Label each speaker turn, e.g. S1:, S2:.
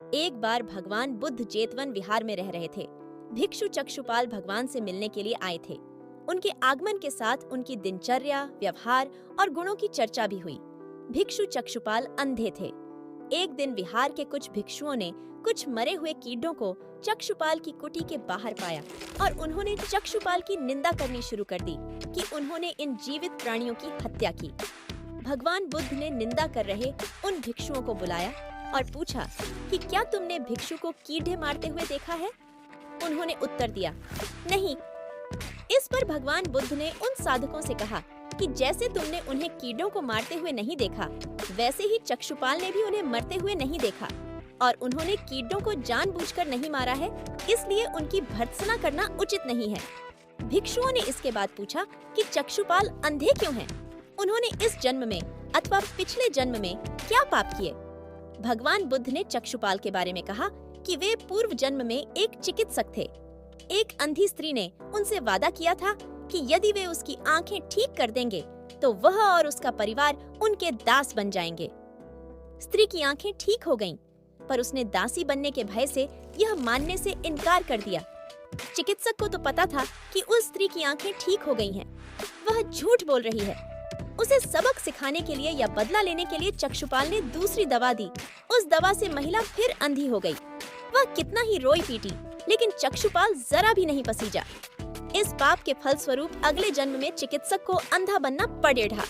S1: एक बार भगवान बुद्ध जेतवन विहार में रह रहे थे। भिक्षु चक्षुपाल भगवान से मिलने के लिए आए थे। उनके आगमन के साथ उनकी दिनचर्या, व्यवहार और गुणों की चर्चा भी हुई। भिक्षु चक्षुपाल अंधे थे। एक दिन विहार के कुछ भिक्षुओं ने कुछ मरे हुए कीड़ों को चक्षुपाल की कुटी के बाहर पाया और उन्होंने चक्षुपाल की निंदा करनी शुरू कर दी कि उन्होंने इन जीवित प्राणियों की हत्या की। भगवान बुद्ध ने निंदा कर रहे उन भिक्षुओं को बुलाया और पूछा कि क्या तुमने भिक्षु को कीड़े मारते हुए देखा है? उन्होंने उत्तर दिया, नहीं। इस पर भगवान बुद्ध ने उन साधकों से कहा कि जैसे तुमने उन्हें कीड़ों को मारते हुए नहीं देखा, वैसे ही चक्षुपाल ने भी उन्हें मरते हुए नहीं देखा और उन्होंने कीड़ों को जानबूझकर नहीं मारा है, इसलिए उनकी भर्त्सना करना उचित नहीं है। भिक्षुओं ने इसके बाद पूछा कि चक्षुपाल अंधे क्यों हैं? उन्होंने इस जन्म में अथवा पिछले जन्म में क्या पाप किए? भगवान बुद्ध ने चक्षुपाल के बारे में कहा कि वे पूर्व जन्म में एक चिकित्सक थे। एक अंधी स्त्री ने उनसे वादा किया था कि यदि वे उसकी आंखें ठीक कर देंगे तो वह और उसका परिवार उनके दास बन जाएंगे। स्त्री की आंखें ठीक हो गईं, पर उसने दासी बनने के भय से यह मानने से इनकार कर दिया। चिकित्सक को तो पता था कि उस स्त्री की आंखें ठीक हो गई हैं। वह झूठ बोल रही है। उसे सबक सिखाने के लिए या बदला लेने के लिए चक्षुपाल ने दूसरी दवा दी। उस दवा से महिला फिर अंधी हो गई। वह कितना ही रोई पीटी, लेकिन चक्षुपाल जरा भी नहीं पसीजा। इस पाप के फल स्वरूप अगले जन्म में चिकित्सक को अंधा बनना पड़े रहा।